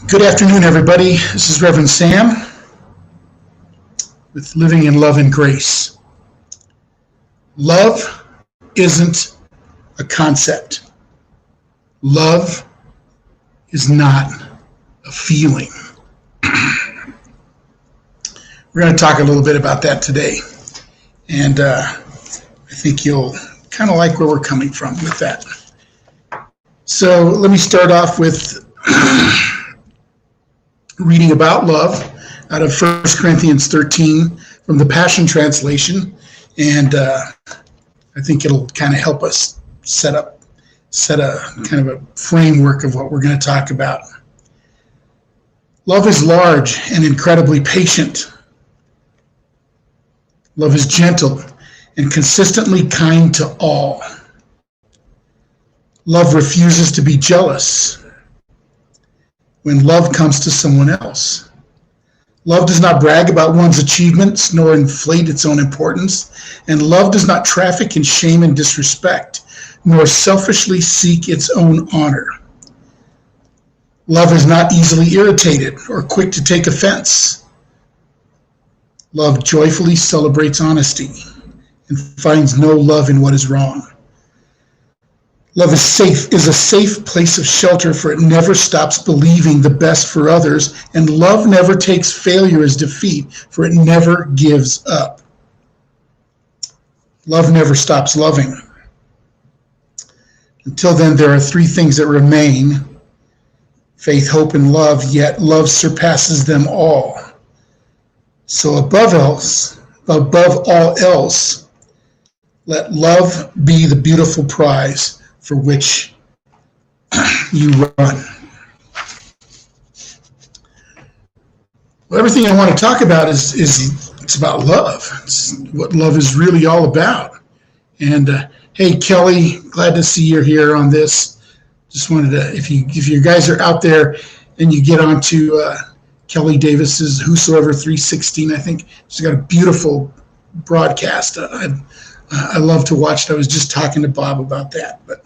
Good afternoon, everybody. This is Reverend Sam with Living in Love and Grace. Love isn't a concept. Love is not a feeling. We're going to talk a little bit about that today. And I think you'll kind of like where we're coming from with that. So let me start off with reading about love out of 1 Corinthians 13 from the Passion Translation. And I think it'll kind of help us set a kind of a framework of what we're going to talk about. Love is large and incredibly patient. Love is gentle and consistently kind to all. Love refuses to be jealous when love comes to someone else. Love does not brag about one's achievements nor inflate its own importance, and love does not traffic in shame and disrespect, nor selfishly seek its own honor. Love is not easily irritated or quick to take offense. Love joyfully celebrates honesty and finds no love in what is wrong. Love is a safe place of shelter, for it never stops believing the best for others, and love never takes failure as defeat, for it never gives up. Love never stops loving. Until then, there are three things that remain: faith, hope, and love, yet love surpasses them all. So above all else, let love be the beautiful prize for which you run. Well, everything I want to talk about is it's about love. It's what love is really all about. And hey, Kelly, glad to see you're here on this. Just wanted to, if you guys are out there and you get onto Kelly Davis's Whosoever 316, I think she's got a beautiful broadcast. I love to watch it. I was just talking to Bob about that, but.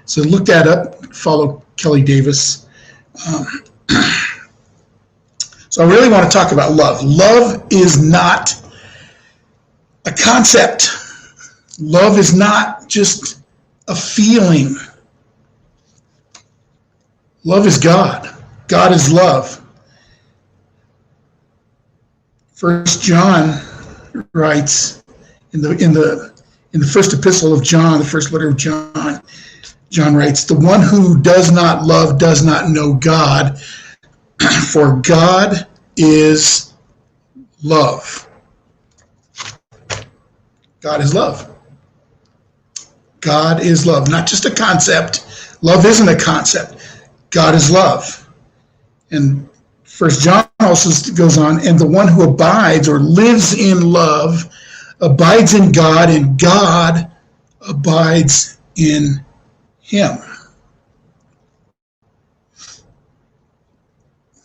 So look that up, follow Kelly Davis. So I really want to talk about love. Love is not a concept. Love is not just a feeling. Love is God. God is love. 1 John writes in the first epistle of John, the first letter of John, John writes, "The one who does not love does not know God, for God is love." God is love. God is love, not just a concept. Love isn't a concept. God is love. And 1 John also goes on, "And the one who abides or lives in love abides in God, and God abides in him."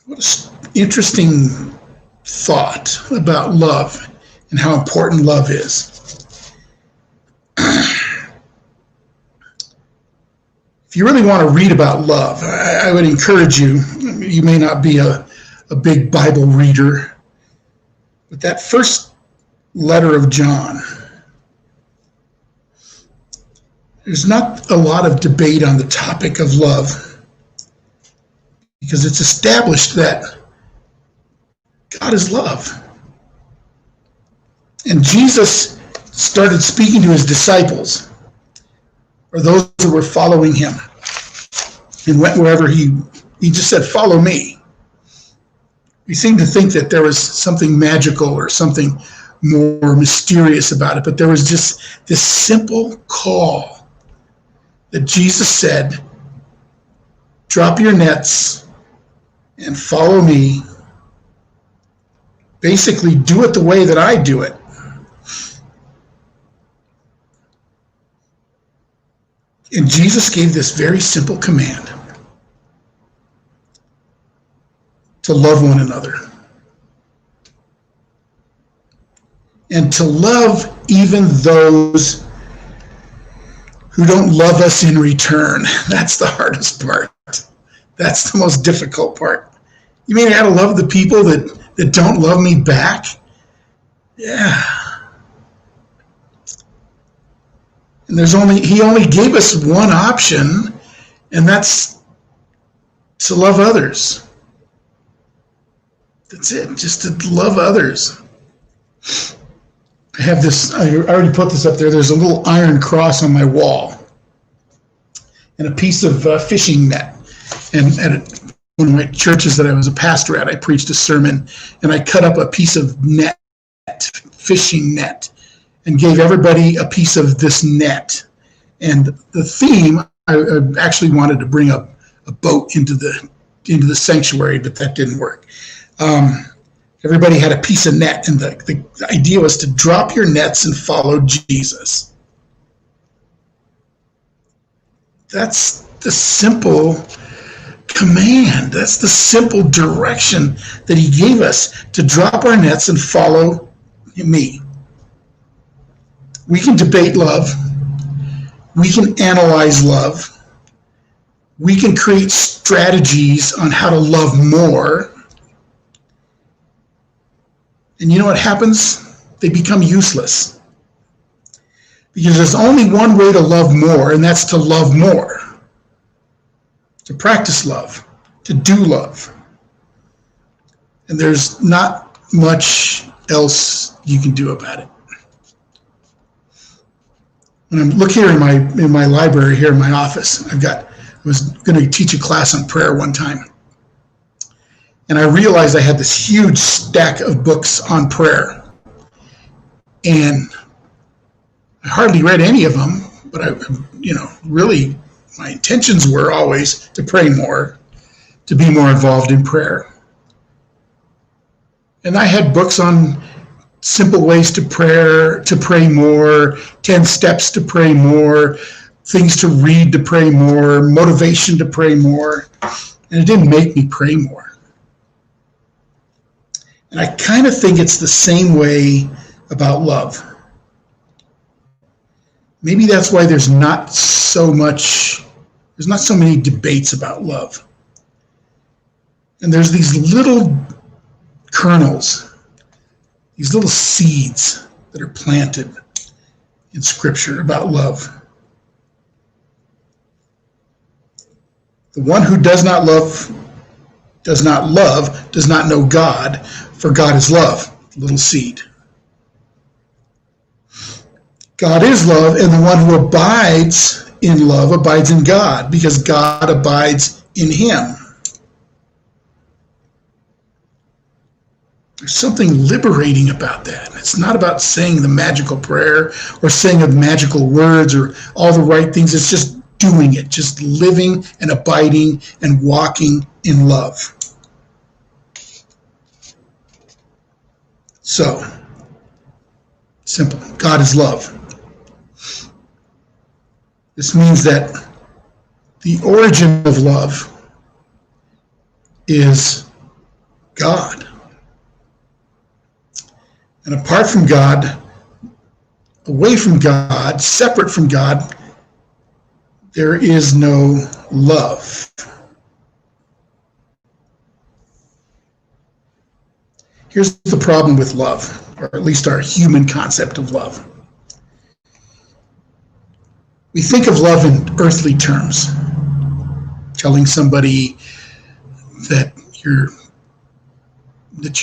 What an interesting thought about love and how important love is. If you really want to read about love, I would encourage you. You may not be a big Bible reader, but that first letter of John, there's not a lot of debate on the topic of love, because it's established that God is love. And Jesus started speaking to his disciples, or those who were following him, and went wherever he just said, "Follow me." We seem to think that there was something magical or something more mysterious about it, but there was just this simple call that Jesus said, "Drop your nets and follow me." Basically, do it the way that I do it. And Jesus gave this very simple command: to love one another. And to love even those who don't love us in return. That's the hardest part. That's the most difficult part. You mean I gotta love the people that don't love me back? Yeah. And he only gave us one option, and that's to love others. That's it, just to love others. I have this, I already put this up there. There's a little iron cross on my wall and a piece of fishing net. And at one of my churches that I was a pastor at, I preached a sermon, and I cut up a piece of net, fishing net, and gave everybody a piece of this net. And the theme, I actually wanted to bring a boat into the sanctuary, but that didn't work. Everybody had a piece of net, and the idea was to drop your nets and follow Jesus. That's the simple command. That's the simple direction that he gave us, to drop our nets and follow me. We can debate love. We can analyze love. We can create strategies on how to love more. And you know what happens? They become useless. Because there's only one way to love more, and that's to love more. To practice love, to do love. And there's not much else you can do about it. When I look here in my library here in my office, I was going to teach a class on prayer one time. And I realized I had this huge stack of books on prayer. And I hardly read any of them, but really my intentions were always to pray more, to be more involved in prayer. And I had books on simple ways to pray more, 10 steps to pray more, things to read to pray more, motivation to pray more. And it didn't make me pray more. And I kind of think it's the same way about love. Maybe that's why there's not so many debates about love. And there's these little kernels, these little seeds that are planted in Scripture about love. The one who does not love does not know God, for God is love. Little seed. God is love, and the one who abides in love abides in God, because God abides in him. There's something liberating about that. It's not about saying the magical prayer or saying the magical words or all the right things. It's just doing it, just living and abiding and walking in love. So, simple. God is love. This means that the origin of love is God. And apart from God, away from God, separate from God, there is no love. Here's the problem with love, or at least our human concept of love. We think of love in earthly terms, telling somebody that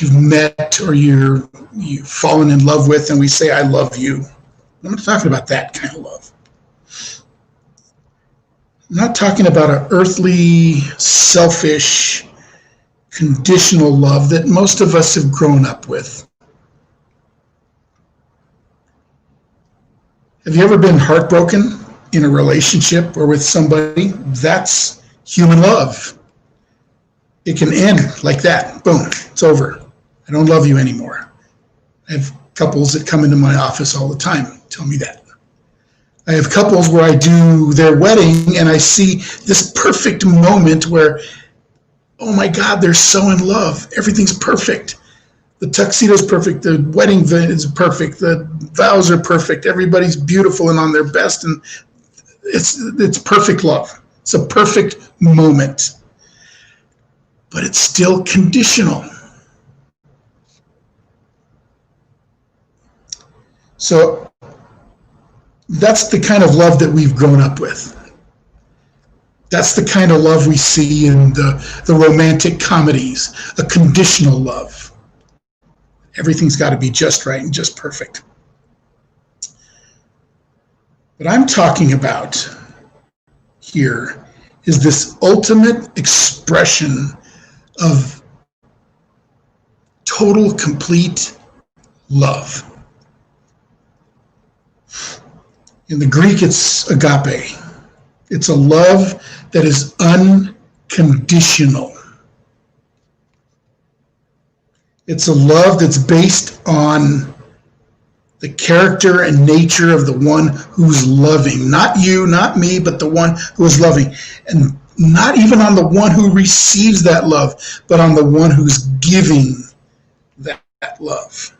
you've met or you've fallen in love with, and we say, I love you. I'm not talking about that kind of love. I'm not talking about an earthly, selfish, conditional love that most of us have grown up with. Have you ever been heartbroken in a relationship or with somebody? That's human love. It can end like that. Boom, it's over. I don't love you anymore. I have couples that come into my office all the time, tell me that. I have couples where I do their wedding and I see this perfect moment where, oh my God, they're so in love. Everything's perfect. The tuxedo's perfect. The wedding is perfect. The vows are perfect. Everybody's beautiful and on their best. And it's perfect love. It's a perfect moment. but it's still conditional. So that's the kind of love that we've grown up with. That's the kind of love we see in the romantic comedies, a conditional love. Everything's got to be just right and just perfect. What I'm talking about here is this ultimate expression of total, complete love. In the Greek, it's agape. It's a love that is unconditional. It's a love that's based on the character and nature of the one who's loving. Not you, not me, but the one who is loving. And not even on the one who receives that love, but on the one who's giving that love.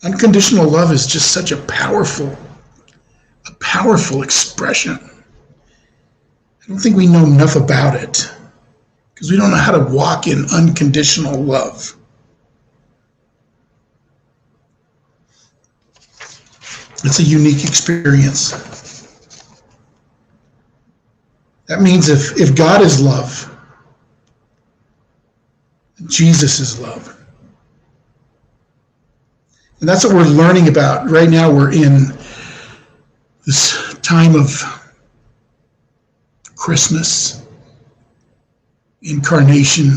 Unconditional love is just such a powerful expression. I don't think we know enough about it because we don't know how to walk in unconditional love. It's a unique experience. That means if God is love, Jesus is love. And that's what we're learning about. Right now we're in this time of Christmas, incarnation.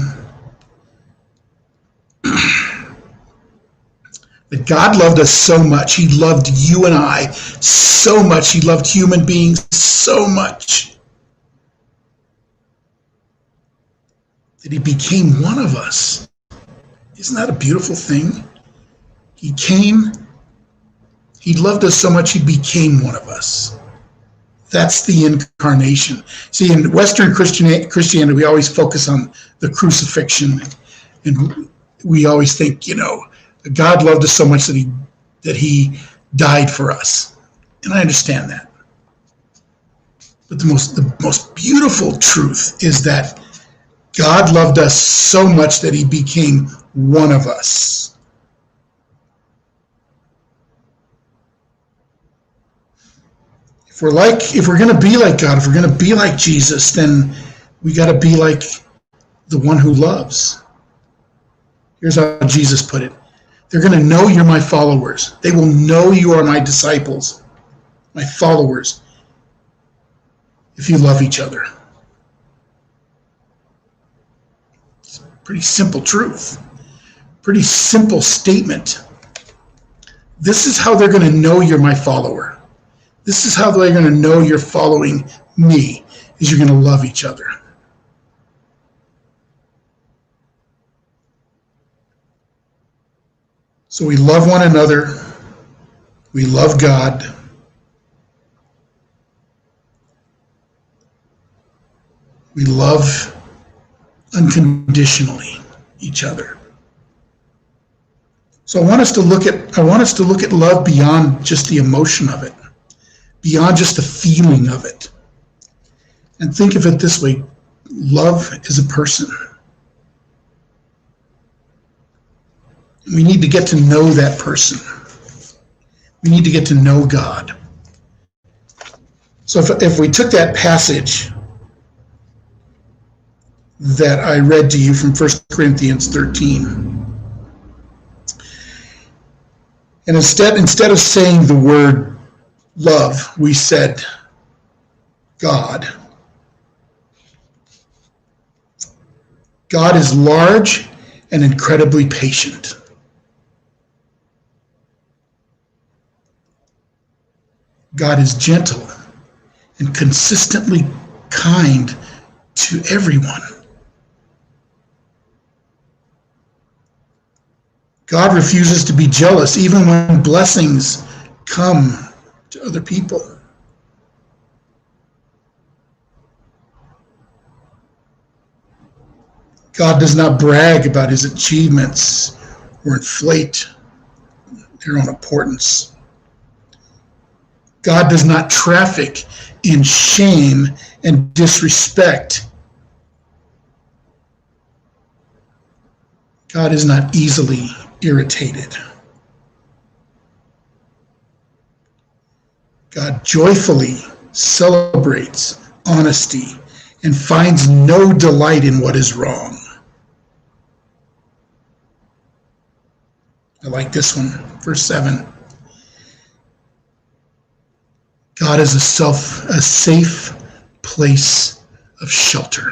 That God loved us so much. He loved you and I so much. He loved human beings so much that he became one of us. Isn't that a beautiful thing? He came, he loved us so much he became one of us. That's the incarnation. See, in Western Christianity, we always focus on the crucifixion, and we always think, God loved us so much that he died for us. And I understand that. But the most beautiful truth is that God loved us so much that he became one of us. If we're going to be like God, if we're going to be like Jesus, then we got to be like the one who loves. Here's how Jesus put it. They're going to know you're my followers. They will know you are my disciples, my followers, if you love each other. It's a pretty simple truth. Pretty simple statement. This is how they're going to know you're my follower. This is how they're going to know you're following me, is you're going to love each other. So we love one another. We love God. We love unconditionally each other. So I want us to look at love beyond just the emotion of it, beyond just the feeling of it. And think of it this way. Love is a person. We need to get to know that person. We need to get to know God. So if we took that passage that I read to you from 1 Corinthians 13, and instead of saying the word love, we said God. God is large and incredibly patient. God is gentle and consistently kind to everyone. God refuses to be jealous even when blessings come to other people. God does not brag about his achievements or inflate their own importance. God does not traffic in shame and disrespect. God is not easily irritated. God joyfully celebrates honesty and finds no delight in what is wrong. I like this one, verse 7. God is a safe place of shelter.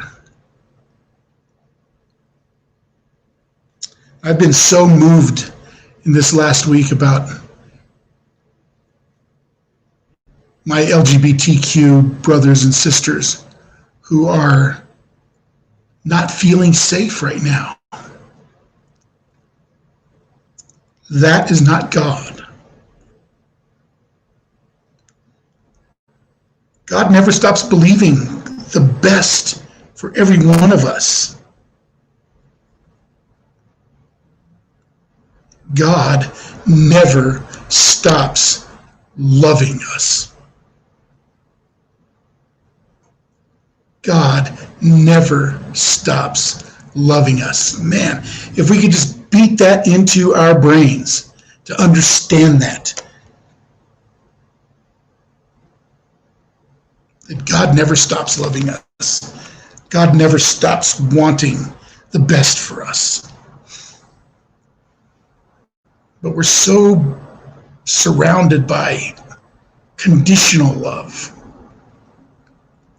I've been so moved in this last week about my LGBTQ brothers and sisters who are not feeling safe right now. That is not God. God never stops believing the best for every one of us. God never stops loving us. God never stops loving us. Man, if we could just beat that into our brains to understand that God never stops loving us. God never stops wanting the best for us. But we're so surrounded by conditional love.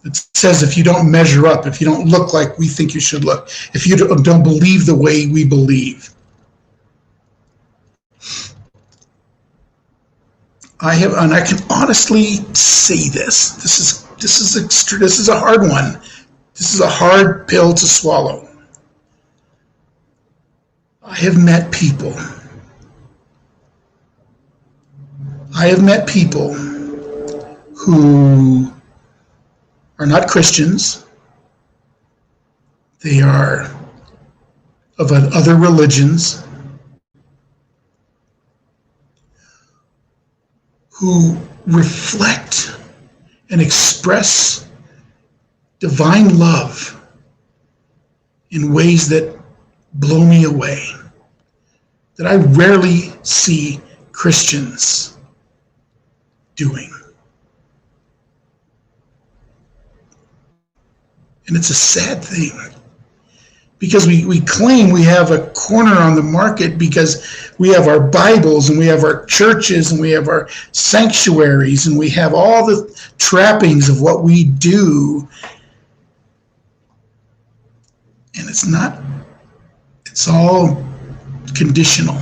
It says if you don't measure up, if you don't look like we think you should look, if you don't believe the way we believe. I can honestly say this. This is a hard one. This is a hard pill to swallow. I have met people who are not Christians. They are of other religions, who reflect and express divine love in ways that blow me away, that I rarely see Christians doing. And it's a sad thing, because we claim we have a corner on the market because we have our Bibles and we have our churches and we have our sanctuaries and we have all the trappings of what we do. And it's all conditional.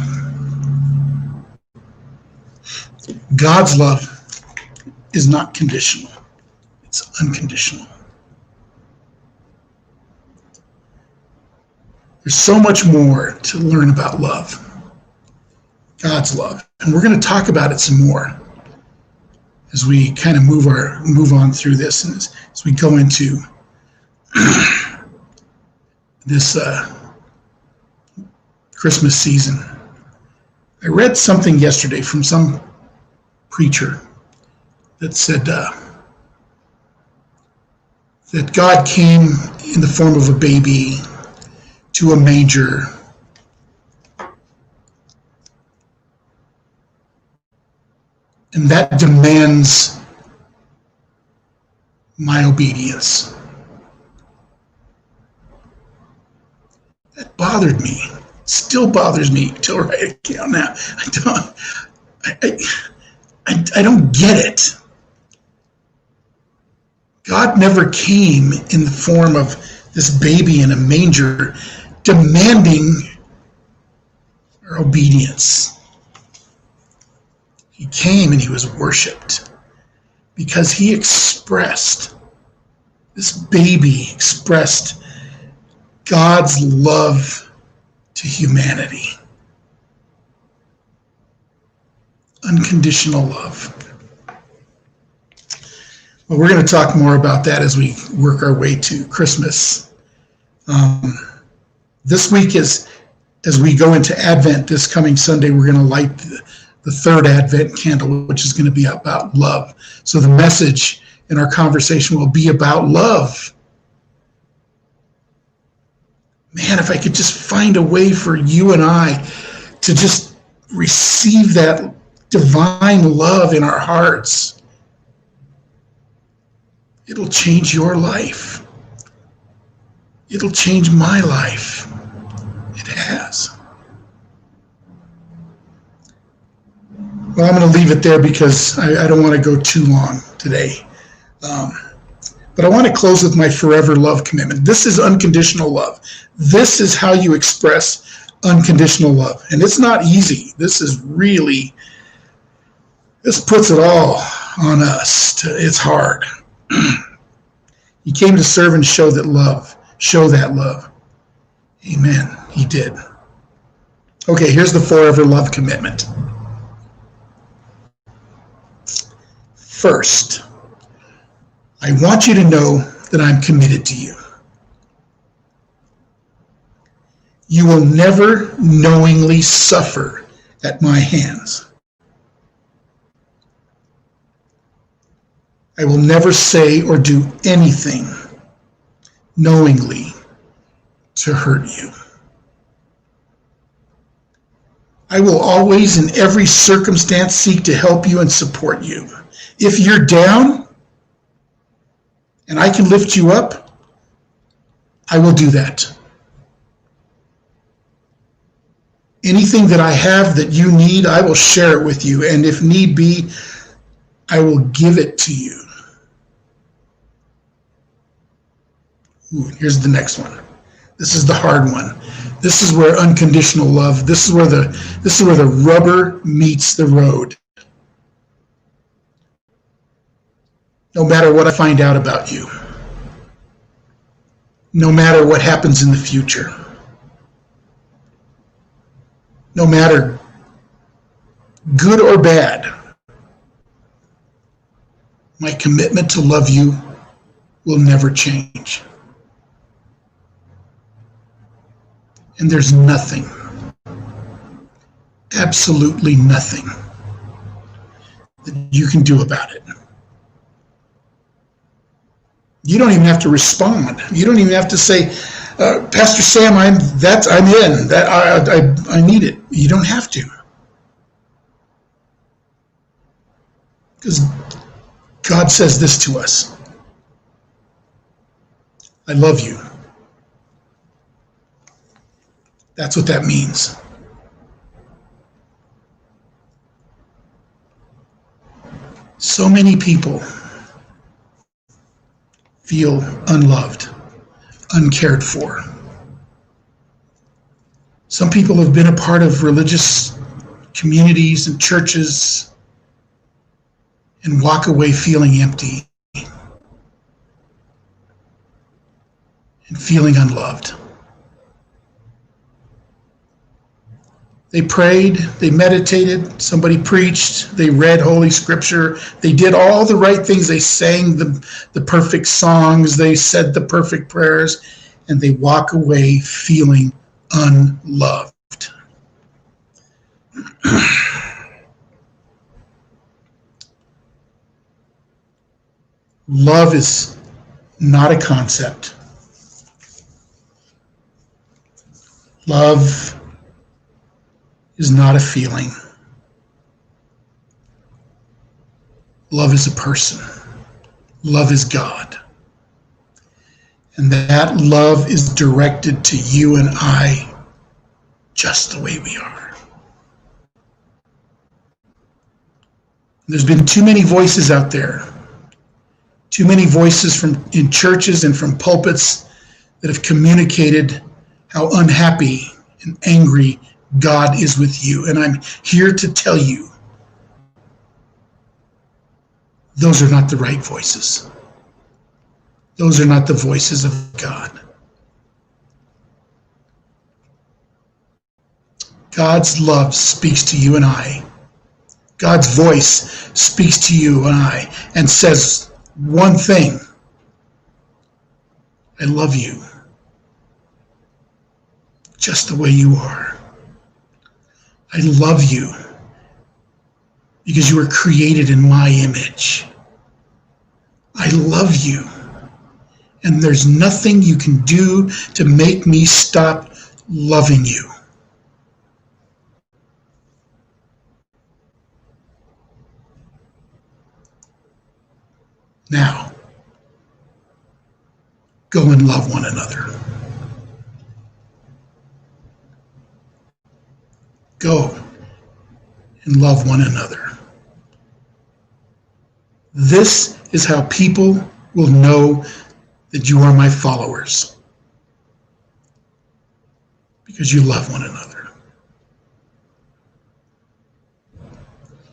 God's love is not conditional. It's unconditional. There's so much more to learn about love, God's love. And we're going to talk about it some more as we kind of move on through this and as we go into this Christmas season. I read something yesterday from some preacher that said that God came in the form of a baby to a manger, and that demands my obedience. That bothered me. Still bothers me till right now. I don't get it. God never came in the form of this baby in a manger demanding our obedience. He came and he was worshipped because this baby expressed God's love to humanity. Unconditional love. Well, we're going to talk more about that as we work our way to Christmas. This week, as we go into Advent this coming Sunday, we're going to light the third Advent candle, which is going to be about love. So the message in our conversation will be about love. Man, if I could just find a way for you and I to just receive that divine love in our hearts, it'll change your life. It'll change my life. It has. Well, I'm going to leave it there because I don't want to go too long today. But I want to close with my forever love commitment. This is unconditional love. This is how you express unconditional love. And it's not easy. This puts it all on us. It's hard. He came to serve and show that love. Amen. He did. Okay, here's the forever love commitment. First, I want you to know that I'm committed to you. You will never knowingly suffer at my hands. I will never say or do anything knowingly to hurt you. I will always, in every circumstance, seek to help you and support you. If you're down and I can lift you up, I will do that. Anything that I have that you need, I will share it with you. And if need be, I will give it to you. Ooh, here's the next one. This is the hard one. This is where unconditional love, this is where the rubber meets the road. No matter what I find out about you, no matter what happens in the future, no matter good or bad, my commitment to love you will never change. And there's nothing, absolutely nothing that you can do about it. You don't even have to respond. You don't even have to say, Pastor Sam, I'm in. I need it. You don't have to. Because God says this to us. I love you. That's what that means. So many people feel unloved, uncared for. Some people have been a part of religious communities and churches and walk away feeling empty and feeling unloved. They prayed, they meditated, somebody preached, they read Holy Scripture, they did all the right things, they sang the perfect songs, they said the perfect prayers, and they walk away feeling unloved. Love is not a concept. Love is not a feeling. Love is a person. Love is God. And that love is directed to you and I just the way we are. There's been too many voices out there, too many voices in churches and from pulpits that have communicated how unhappy and angry God is with you. And I'm here to tell you, those are not the right voices. Those are not the voices of God. God's love speaks to you and I. God's voice speaks to you and I and says one thing: I love you just the way you are. I love you because you were created in my image. I love you. And there's nothing you can do to make me stop loving you. Now, go and love one another. Go and love one another. This is how people will know that you are my followers, because you love one another.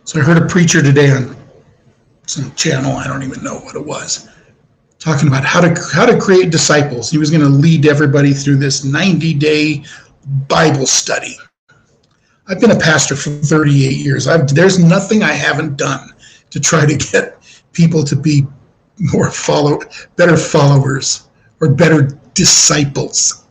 So I heard a preacher today on some channel, I don't even know what it was, talking about how to create disciples. He was going to lead everybody through this 90-day Bible study. I've been a pastor for 38 years. There's nothing I haven't done to try to get people to be better followers or better disciples.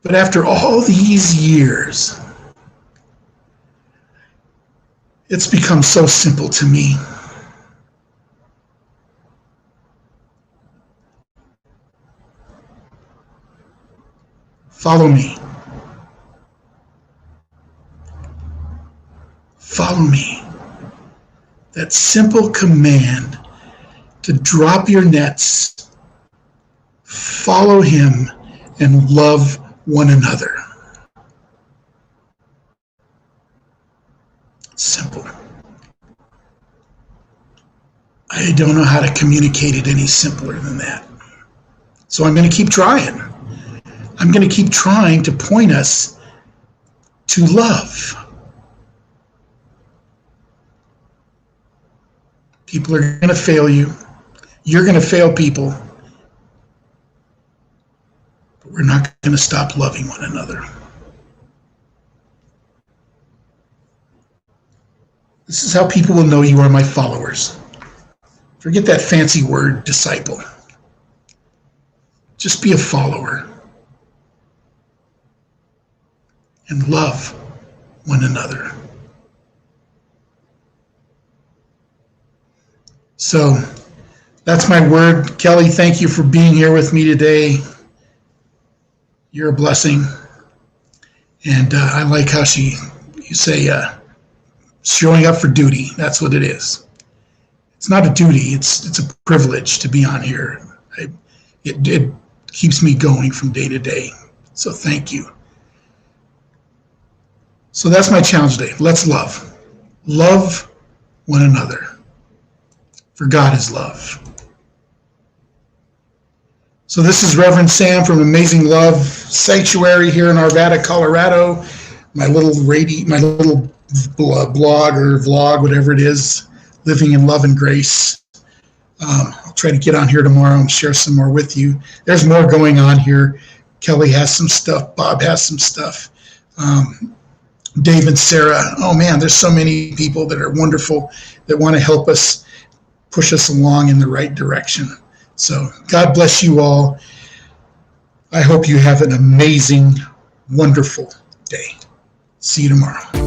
But after all these years, it's become so simple to me. Follow me. Follow me. That simple command to drop your nets, follow him, and love one another. Simple. I don't know how to communicate it any simpler than that. So I'm going to keep trying. I'm going to keep trying to point us to love. People are going to fail you. You're going to fail people. But we're not going to stop loving one another. This is how people will know you are my followers. Forget that fancy word, disciple. Just be a follower. And love one another. So that's my word. Kelly, thank you for being here with me today. You're a blessing. And I like how you say showing up for duty. That's what it is. It's not a duty. It's a privilege to be on here. It keeps me going from day to day. So thank you. So that's my challenge today. Let's love. Love one another. For God is love. So this is Reverend Sam from Amazing Love Sanctuary here in Arvada, Colorado. My little blog or vlog, whatever it is, living in love and grace. I'll try to get on here tomorrow and share some more with you. There's more going on here. Kelly has some stuff. Bob has some stuff. Dave and Sarah. Oh man, there's so many people that are wonderful that want to help us, push us along in the right direction. So God bless you all. I hope you have an amazing, wonderful day. See you tomorrow.